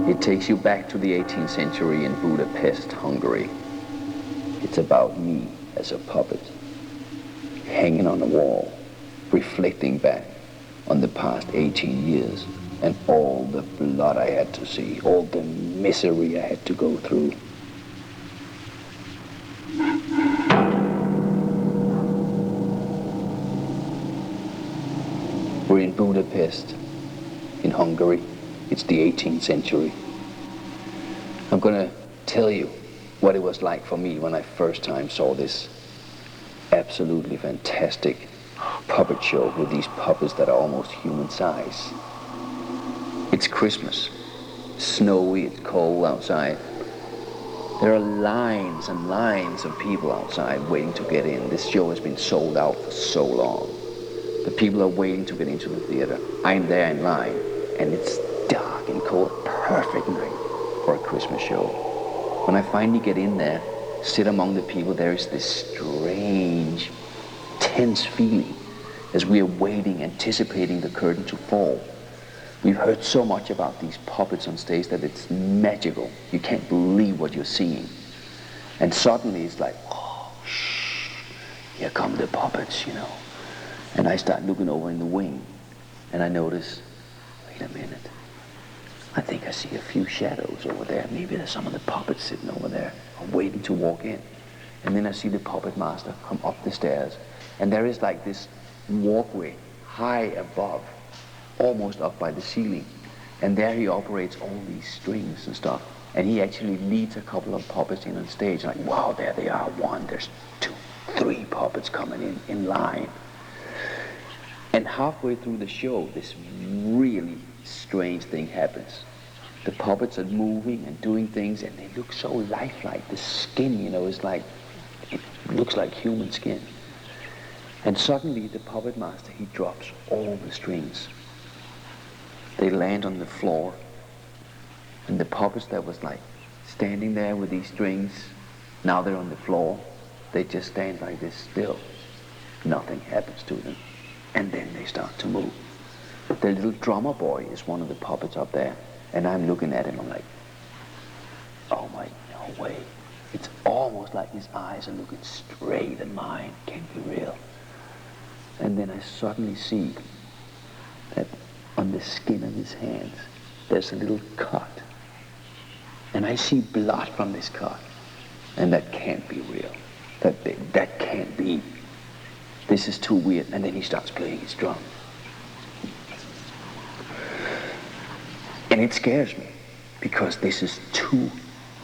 It takes you back to the 18th century in Budapest, Hungary. It's about me as a puppet, hanging on a wall, reflecting back on the past 18 years and all the blood I had to see, all the misery I had to go through. We're in Budapest, in Hungary. It's the 18th century. I'm gonna tell you what it was like for me when I first time saw this absolutely fantastic puppet show with these puppets that are almost human size. It's Christmas, snowy, it's cold outside. There are lines and lines of people outside waiting to get in. This show has been sold out for so long. The people are waiting to get into the theater. I'm there in line, and it's dark and cold, perfect night for a Christmas show. When I finally get in there, sit among the people, there is this strange, tense feeling as we are waiting, anticipating the curtain to fall. We've heard so much about these puppets on stage that it's magical. You can't believe what you're seeing. And suddenly it's like, oh, shh, here come the puppets, you know. And I start looking over in the wing, and I notice, wait a minute, I think I see a few shadows over there. Maybe there's some of the puppets sitting over there, waiting to walk in. And then I see the puppet master come up the stairs, and there is like this walkway high above, almost up by the ceiling. And there he operates all these strings and stuff. And he actually leads a couple of puppets in on stage, like, wow, there they are, one, there's two, three puppets coming in line. And halfway through the show, this really strange thing happens. The puppets are moving and doing things, and they look so lifelike. The skin, you know, is like, it looks like human skin. And suddenly, the puppet master, he drops all the strings. They land on the floor, and the puppets that was like standing there with these strings, now they're on the floor. They just stand like this still. Nothing happens to them. And then they start to move. The little drummer boy is one of the puppets up there, and I'm looking at him, I'm like, oh my, no way. It's almost like his eyes are looking straight at mine. Can't be real. And then I suddenly see that on the skin of his hands, there's a little cut. And I see blood from this cut. And that can't be real. That can't be. This is too weird. And then he starts playing his drum. And it scares me, because this is too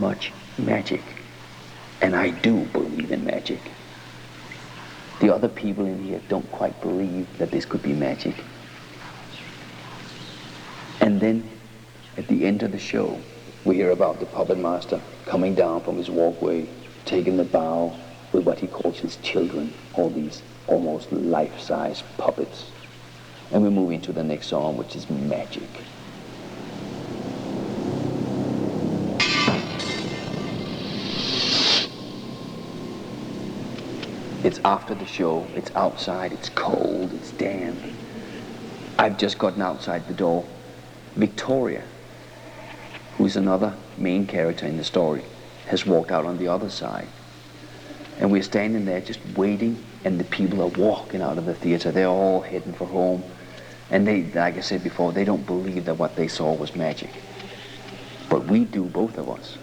much magic. And I do believe in magic. The other people in here don't quite believe that this could be magic. And then, at the end of the show, we hear about the puppet master coming down from his walkway, taking the bow with what he calls his children, all these almost life-size puppets. And we move into the next song, which is Magic. It's after the show, it's outside, it's cold, it's damp. I've just gotten outside the door. Victoria, who is another main character in the story, has walked out on the other side. And we're standing there just waiting, and the people are walking out of the theater. They're all heading for home. And they, like I said before, they don't believe that what they saw was magic. But we do, both of us.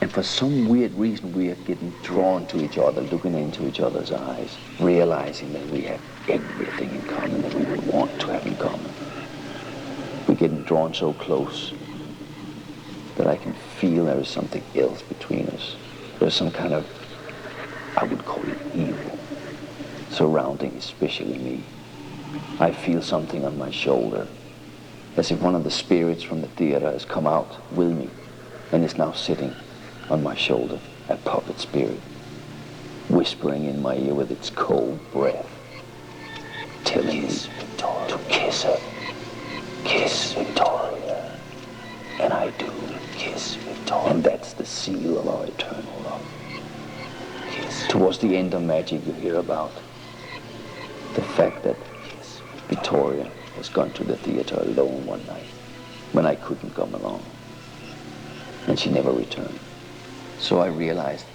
And for some weird reason, we are getting drawn to each other, looking into each other's eyes, realizing that we have everything in common that we would want to have in common. We're getting drawn so close that I can feel there is something else between us. There's some kind of, I would call it evil, surrounding especially me. I feel something on my shoulder, as if one of the spirits from the theater has come out with me and is now sitting on my shoulder, a puppet spirit, whispering in my ear with its cold breath, telling me to kiss her. Kiss Victoria. And I do. Kiss Victoria. And that's the seal of our eternal love. Kiss. Towards the end of Magic, you hear about the fact that Victoria was gone to the theater alone one night when I couldn't come along. And she never returned. So I realized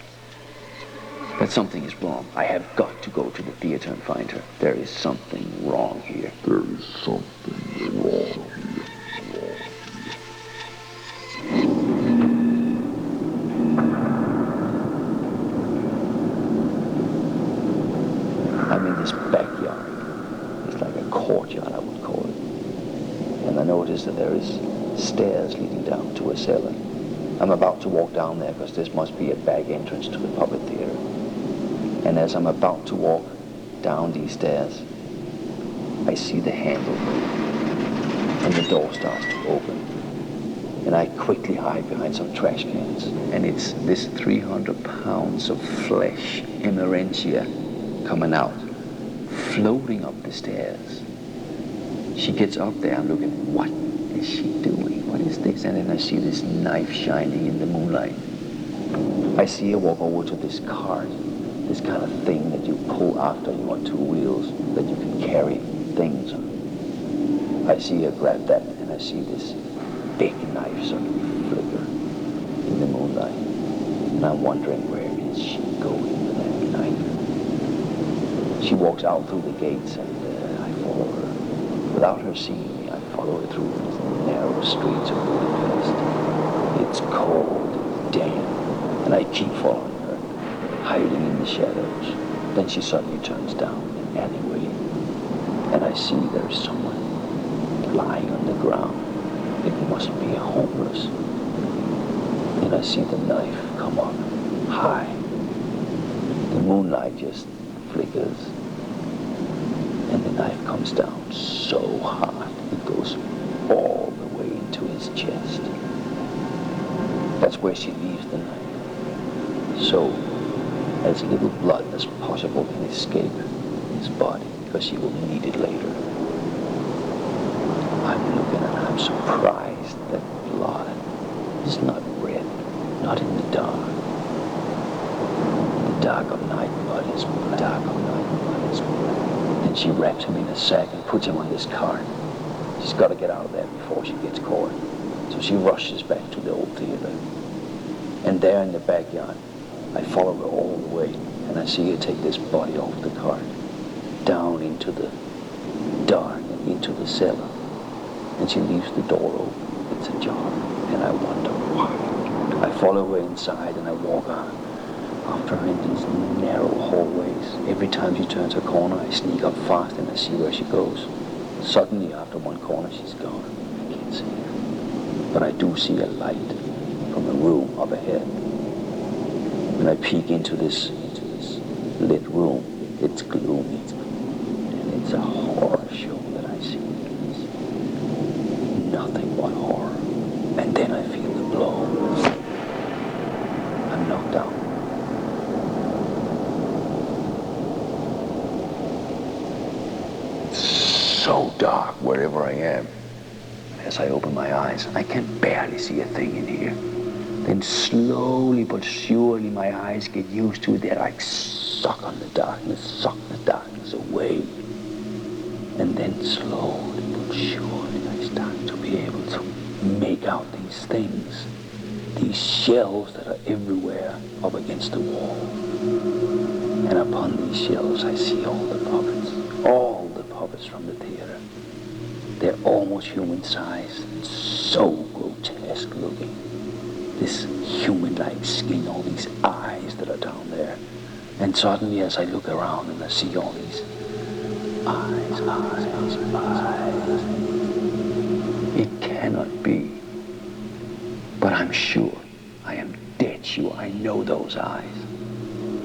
that something is wrong. I have got to go to the theater and find her. There is something wrong here. There is something wrong here. I'm in this backyard. It's like a courtyard, I would call it. And I notice that there is stairs leading down to a cellar. I'm about to walk down there because this must be a back entrance to the puppet theater. And as I'm about to walk down these stairs, I see the handle move, and the door starts to open. And I quickly hide behind some trash cans. And it's this 300 pounds of flesh, emerentia, coming out, floating up the stairs. She gets up there, I'm looking, what is she doing? What is this? And then I see this knife shining in the moonlight. I see her walk over to this cart, this kind of thing that you pull after you on two wheels, that you can carry things on. I see her grab that, and I see this big knife suddenly flicker in the moonlight. And I'm wondering, where is she going with that knife? She walks out through the gates, and I follow her. Without her seeing me, I follow her through these narrow streets of Budapest. It's cold, damp, and I keep following her, hiding in the shadows. Then she suddenly turns down an alleyway, and I see there's someone lying on the ground. It must be homeless. And I see the knife come up high. The moonlight just flickers, and the knife comes down so hard it goes all the way into his chest. That's where she leaves the knife. So as little blood as possible can escape his body, because she will need it later. I'm looking and I'm surprised that blood is not red, not in the dark. The dark of night blood is black. Dark of night blood is black. Then she wraps him in a sack and puts him on this cart. She's got to get out of there before she gets caught. So she rushes back to the old theater. And there in the backyard, I follow her all the way, and I see her take this body off the cart, down into the dark and into the cellar. And she leaves the door open. It's ajar. And I wonder why. I follow her inside and I walk on after her in these narrow hallways. Every time she turns a corner, I sneak up fast and I see where she goes. Suddenly, after one corner, she's gone. I can't see her. But I do see a light from a room up ahead. When I peek into this lit room, it's gloomy. And it's a horror show that I see. Nothing but horror. And then I feel the blow. I'm knocked out. So dark wherever I am. As I open my eyes, I can barely see a thing in here. Then slowly but surely my eyes get used to it. They're like suck the darkness away. And then slowly but surely I start to be able to make out these things. These shelves that are everywhere up against the wall. And upon these shelves I see all the puppets from the theater. They're almost human-sized, so grotesque looking. This human-like skin, all these eyes that are down there. And suddenly as I look around and I see all these eyes. It cannot be. But I'm sure, I am dead sure I know those eyes.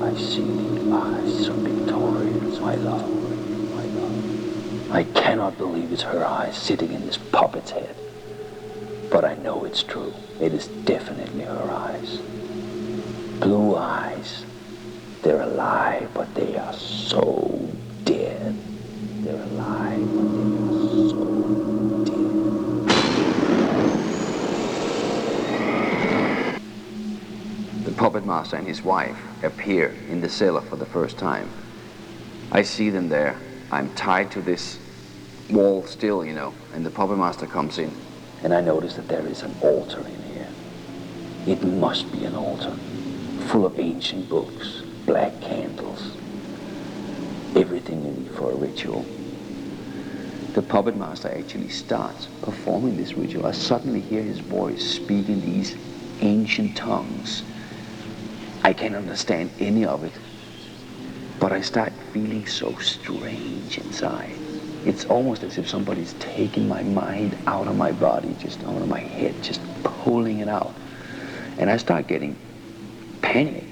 I see the eyes of Victoria, my love. I cannot believe it's her eyes sitting in this puppet's head. But I know it's true. It is definitely her eyes. Blue eyes. They're alive, but they are so dead. They're alive, but they are so dead. The puppet master and his wife appear in the cellar for the first time. I see them there. I'm tied to this wall still, and the puppet master comes in. And I notice that there is an altar in here. It must be an altar, full of ancient books, black candles, everything you need for a ritual. The puppet master actually starts performing this ritual. I suddenly hear his voice speaking these ancient tongues. I can't understand any of it, but I start feeling so strange inside. It's almost as if somebody's taking my mind out of my body, just out of my head, just pulling it out. And I start getting panic.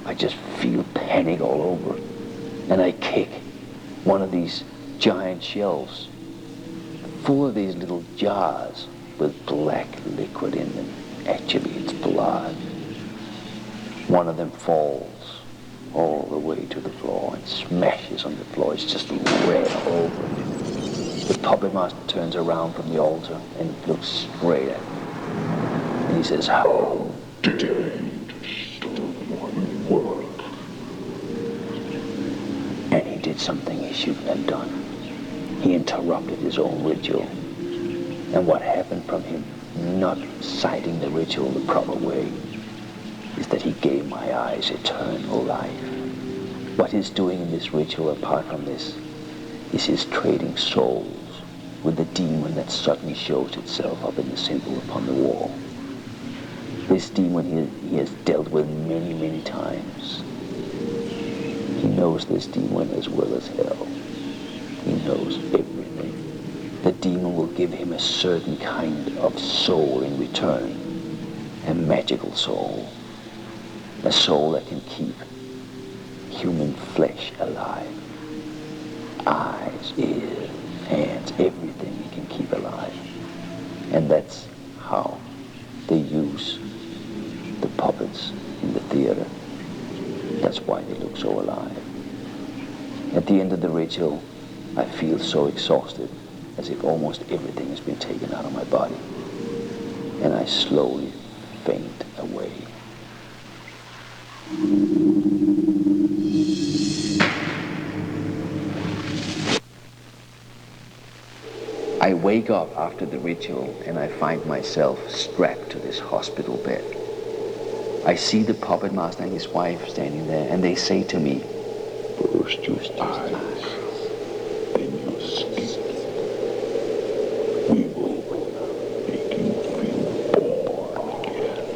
I just feel panic all over. And I kick one of these giant shelves full of these little jars with black liquid in them. Actually, it's blood. One of them falls all the way to the floor and smashes on the floor. It's just red all over it. The puppet master turns around from the altar and looks straight at me. And he says, "How dare you disturb my work?" And he did something he shouldn't have done. He interrupted his own ritual. And what happened from him not citing the ritual the proper way is that he gave my eyes eternal life. What he's doing in this ritual, apart from this, is he's trading souls with the demon that suddenly shows itself up in the symbol upon the wall. This demon he has dealt with many, many times. He knows this demon as well as hell. He knows everything. The demon will give him a certain kind of soul in return, a magical soul. A soul that can keep human flesh alive. Eyes, ears, hands, everything it can keep alive. And that's how they use the puppets in the theater. That's why they look so alive. At the end of the ritual, I feel so exhausted, as if almost everything has been taken out of my body. And I slowly faint away. I wake up after the ritual and I find myself strapped to this hospital bed. I see the puppet master and his wife standing there, and they say to me, "First your eyes, then your skin. We will make you feel born again."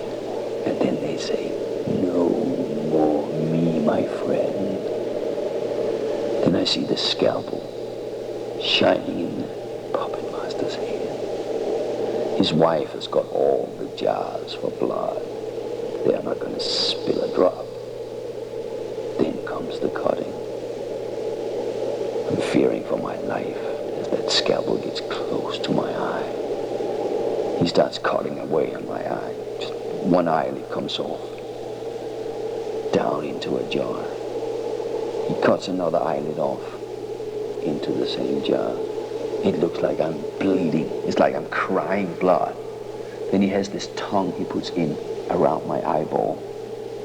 and then they say, "No more me, my friend." Then I see the scalpel shining in the puppet master's hand. His wife has got all the jars for blood. They are not going to spill a drop. Then comes the cutting. I'm fearing for my life as that scalpel gets close to my eye. He starts cutting away on my eye. Just one eyelid comes off, down into a jar. He cuts another eyelid off into the same jar. It looks like I'm bleeding. It's like I'm crying blood. Then he has this tongue he puts in around my eyeball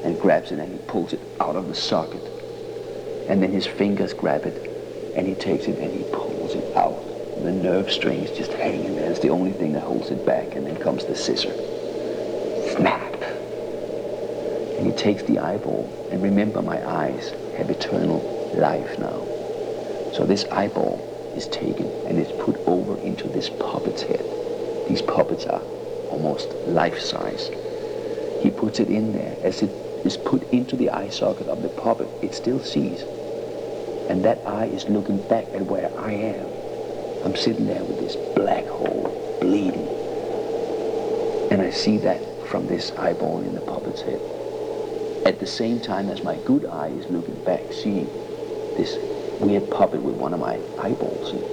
and grabs it and he pulls it out of the socket. And then his fingers grab it and he takes it and he pulls it out. And the nerve string is just hanging there. It's the only thing that holds it back. And then comes the scissor. Snap! And he takes the eyeball. And remember, my eyes have eternal life now. So this eyeball is taken and it's put over into this puppet's head. These puppets are almost life-size. He puts it in there. As it is put into the eye socket of the puppet, it still sees. And that eye is looking back at where I am. I'm sitting there with this black hole, bleeding. And I see that from this eyeball in the puppet's head. At the same time as my good eye is looking back, seeing this weird puppet with one of my eyeballs in.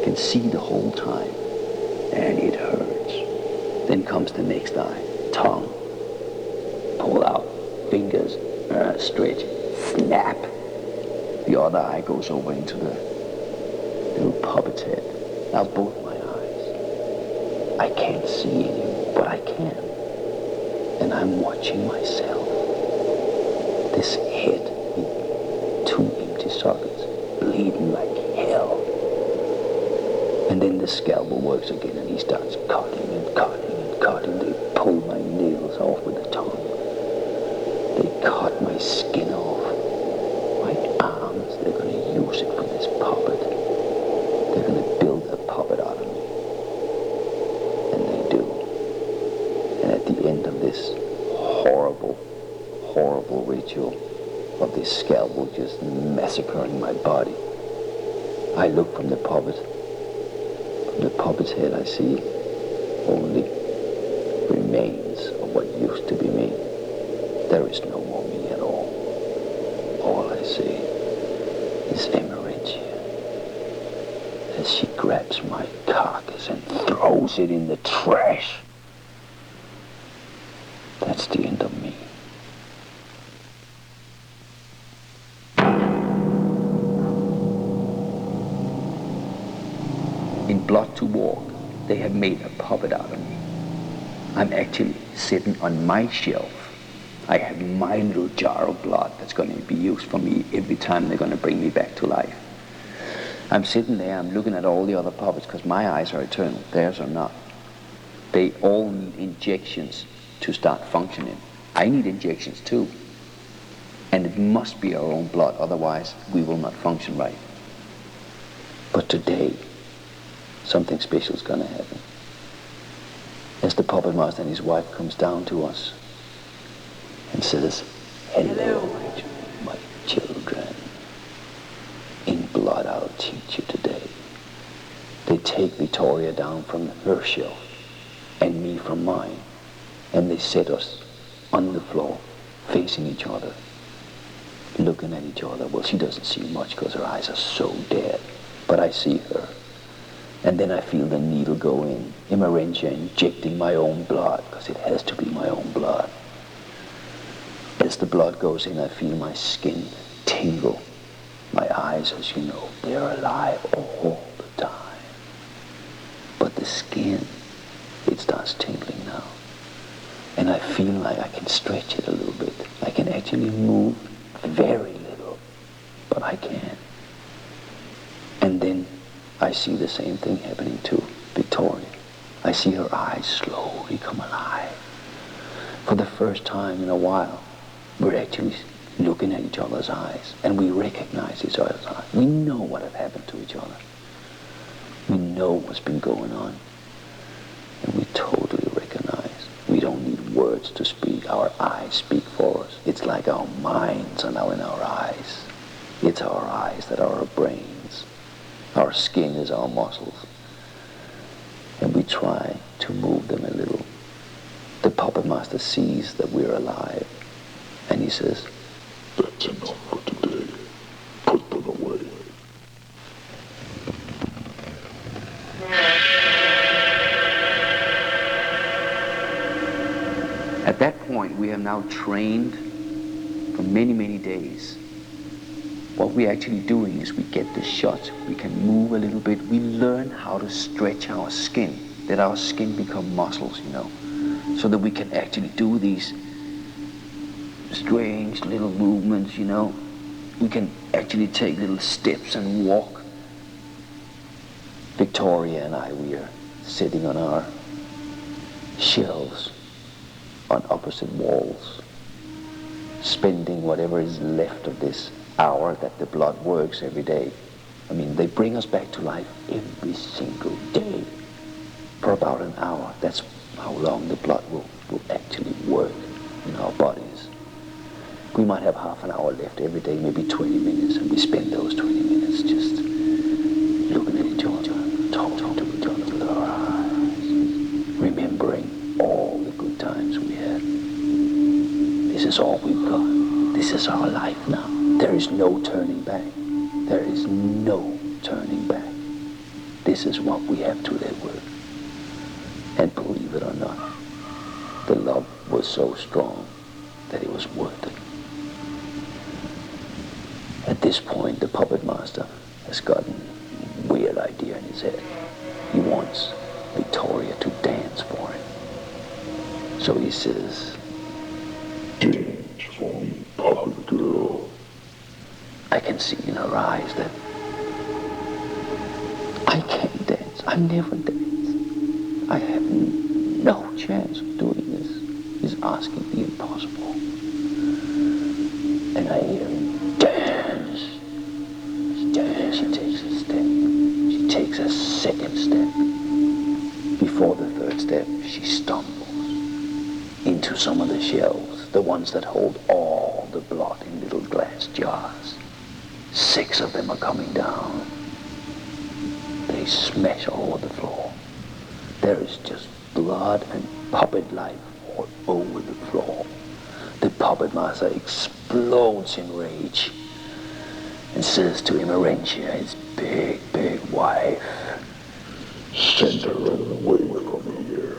I can see the whole time. And it hurts. Then comes the next eye. Tongue. Pull out. Fingers. Stretch. Snap. The other eye goes over into the little puppet's head. Now both my eyes. I can't see anymore, but I can. And I'm watching myself. This head in two empty sockets, bleeding like hell. And then the scalpel works again, and he starts cutting and cutting and cutting. They pull my nails off with the tongue. They cut my skin off. My arms, they're going to use it for this puppet. They're going to build a puppet out of me. And they do. And at the end of this horrible, horrible ritual of this scalpel just massacring my body, I look from the puppet. From the puppet's head I see only remains of what used to be me. There is no more me at all. All I see is Emerentia as she grabs my carcass and throws it in the trash. That's the end of me. In Blood to Walk, they have made a puppet out of me. I'm actually sitting on my shelf. I have my little jar of blood that's going to be used for me every time they're going to bring me back to life. I'm sitting there, I'm looking at all the other puppets because my eyes are eternal, theirs are not. They all need injections to start functioning. I need injections too. And it must be our own blood, otherwise we will not function right. But today, something special is going to happen. As the puppet master and his wife comes down to us and says, "Hello, my children. In blood I'll teach you today." They take Victoria down from her shelf and me from mine, and they set us on the floor, facing each other, looking at each other. Well, she doesn't see much because her eyes are so dead, but I see her. And then I feel the needle go in, Emerentia injecting my own blood, because it has to be my own blood. As the blood goes in, I feel my skin tingle. My eyes, as you know, they're alive all the time. But the skin, it starts tingling now. And I feel like I can stretch it a little bit. I can actually move very little, but I can. And then I see the same thing happening to Victoria. I see her eyes slowly come alive. For the first time in a while, we're actually looking at each other's eyes, and we recognize each other's eyes. We know what had happened to each other. We know what's been going on, and we totally recognize. We don't need words to speak. Our eyes speak for us. It's like our minds are now in our eyes. It's our eyes that are our brains. Our skin is our muscles. And we try to move them a little. The puppet master sees that we're alive, and he says, "That's enough for today. Put them away." At that point, we have now trained for many, many days. What we're actually doing is we get the shot, we can move a little bit, we learn how to stretch our skin, let our skin become muscles, you know, so that we can actually do these strange little movements, you know. We can actually take little steps and walk. Victoria and I, we are sitting on our shelves on opposite walls, spending whatever is left of this hour that the blood works every day. I mean, they bring us back to life every single day for about an hour. That's how long the blood will actually work in our bodies. We might have half an hour left every day, maybe 20 minutes, and we spend those 20 minutes just looking at each other, talking to each other with our eyes, remembering all the good times we had. This is all we've got. This is our life now. There is no turning back. There is no turning back. This is what we have to live with. And believe it or not, the love was so strong that it was worth it. At this point, the puppet master has gotten a weird idea in his head. He wants Victoria to dance for him. So he says, "Dance for me, puppet girl." I can see in her eyes that I can't dance I never dance. I have no chance of doing this. He's asking the impossible. And I hear him dance. Dance. She takes a step. She takes a second step. Before the third step, she stumbles into some of the shelves, the ones that hold all the blood in little glass jars. 6 of them are coming down. They smash all over the floor. There is just blood and puppet life all over the floor. The puppet master explodes in rage and says to Emerentia, his big, big wife, Send her away from here.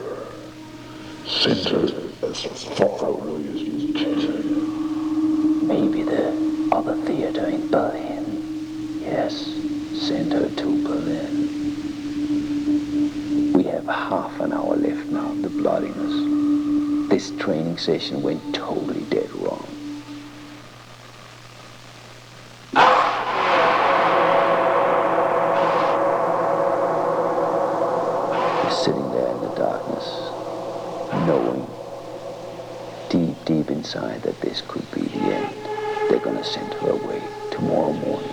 Send her as far away as you can. maybe the other theater in Berlin. Yes, send her to Berlin. We have half an hour left now, the bloodiness. This training session went totally dead wrong. We're sitting there in the darkness, knowing deep, deep inside that this could be the end. They're gonna send her away tomorrow morning.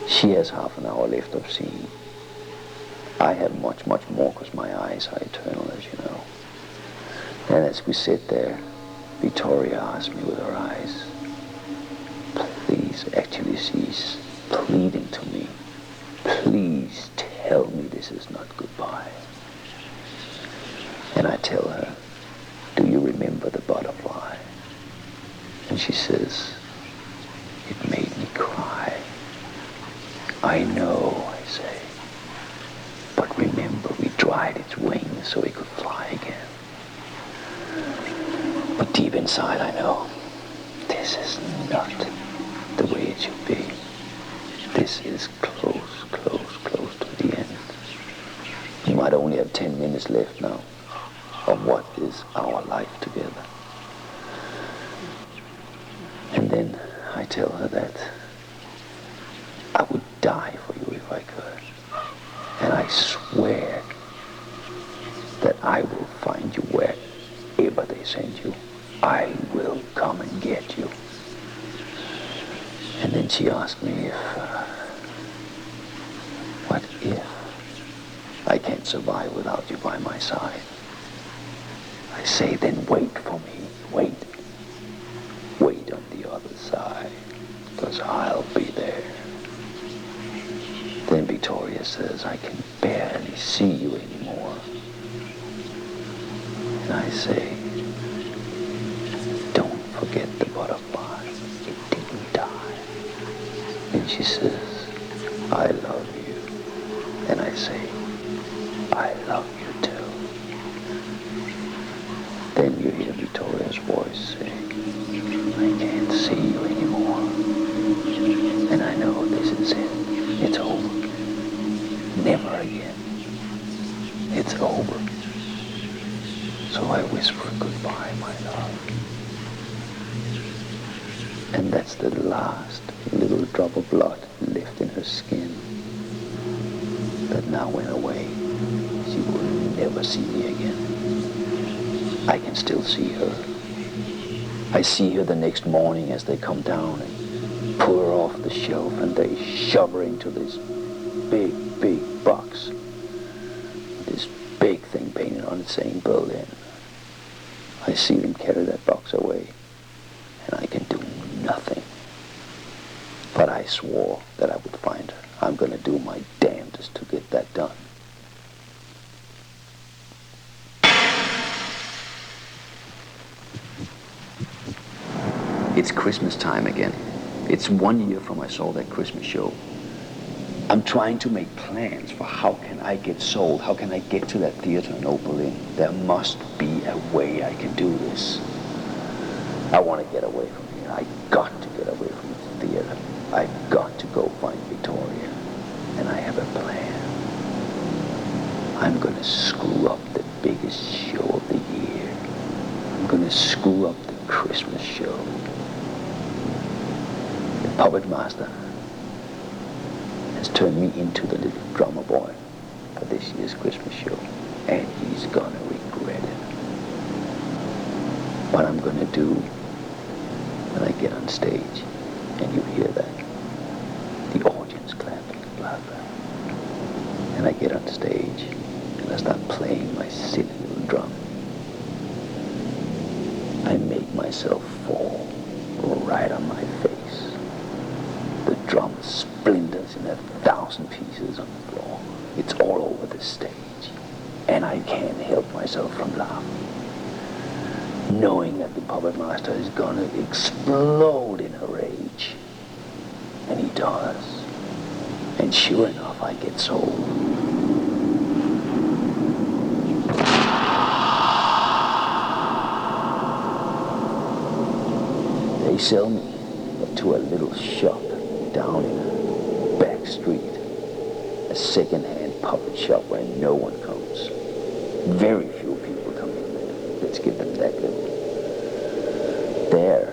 She has half an hour left of seeing. I have much, much more because my eyes are eternal, as you know. And as we sit there, Victoria asks me with her eyes, please, actually she's pleading to me, please tell me this is not goodbye. And I tell her, do you remember the butterfly? And she says, it made me cry. I know, I say. But remember, we dried its wings so it could fly again. But deep inside, I know, this is not the way it should be. This is close, close, close to the end. We might only have 10 minutes left now of what is our life together. And then I tell her that I would die for you if I could. And I swear that I will find you wherever they send you. I will come and get you. And then she asked me if, what if I can't survive without you by my side? I say, then wait for me. Wait. Wait on the other side, because I'll be there. Then Victoria says, I can barely see you anymore. And I say, don't forget the butterfly. It didn't die. And she says, I love you. And I say, I love you too. Then you hear Victoria's voice say, I can't see you anymore. And I know this is it. It's over. Never again. It's over. So I whisper goodbye, my love. And that's the last little drop of blood left in her skin that now went away. She will never see me again. I can still see her. I see her the next morning as they come down and pull her off the shelf and they shove her into this big, big box. This big thing painted on it saying Berlin. I see them carry that box away and I can do nothing. But I swore that I would find her. I'm going to do my damnedest to get that done. It's Christmas time again. It's 1 year from I saw that Christmas show. I'm trying to make plans for how can I get sold, how can I get to that theater in Oberlin. There must be a way I can do this. I want to get away from here. I got to get away from this theater. I've got to go find Victoria. And I have a plan. I'm going to screw up the biggest show of the year. I'm going to screw up the Christmas show. The puppet master has turned me into the little drummer boy. for this year's Christmas show, and he's gonna regret it. What I'm gonna do when I get on stage, and you hear that, the audience clapping, blah, blah, and I get on stage, and I start playing my silly little drum, I make myself fall right on my face. The drum splinters in 1,000 pieces on the floor. It's all over the stage. And I can't help myself from laughing, knowing that the puppet master is gonna explode in a rage. And he does. And sure enough, I get sold. They sell me to a little shop down in a back street, a second-hand puppet shop where no one comes. Very few people come in there. Let's give them that good. There,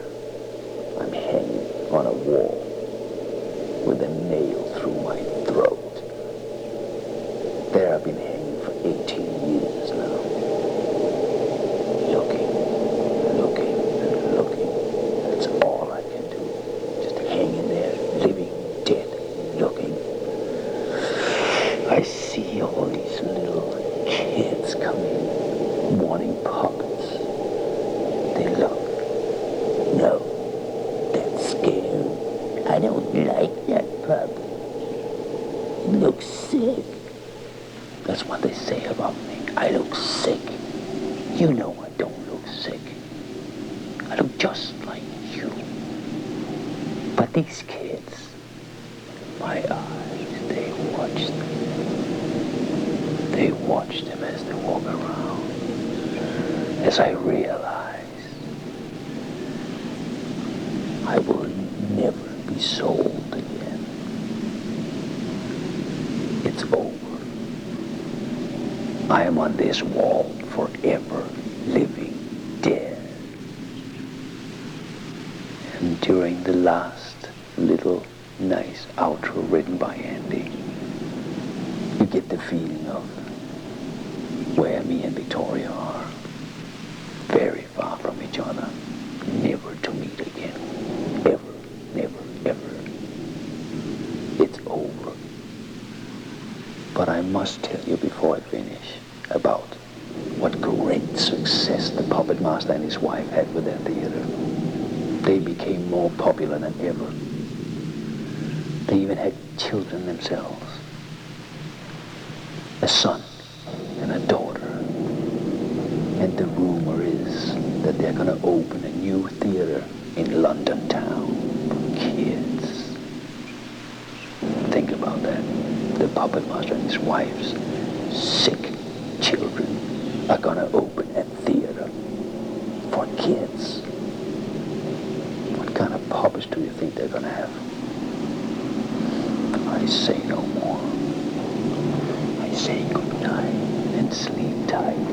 I'm hanging on a wall with a nail through my throat. There I've been hanging for 18 years now. Looking, and looking. That's all I can do. Just hanging there, living, dead, looking. I see all these little kids come in, wanting puppets. They look. No, that's scary. I don't like that puppet. He looks sick. That's what they say about me. I look sick. You know I don't look sick. I look just like you. But these kids, my eyes, they watch them. They watch them as they walk around. As I realize I will never be sold again. It's over. I am on this wall forever, living dead. And during the last little nice outro written by Andy, you get the feeling of where me and Victoria are. Very far from each other, never to meet again. Ever, never, ever. It's over. But I must tell you before I finish about what great success the puppet master and his wife had with their theater. They became more popular than ever. They even had children themselves. A son and a daughter. And the rumor is that they're going to open a new theater in London town for kids. Think about that. The puppet master and his wife's sick children are going to open a theater for kids. What kind of puppets do you think they're going to have? I say no more. I say good night and sleep tight.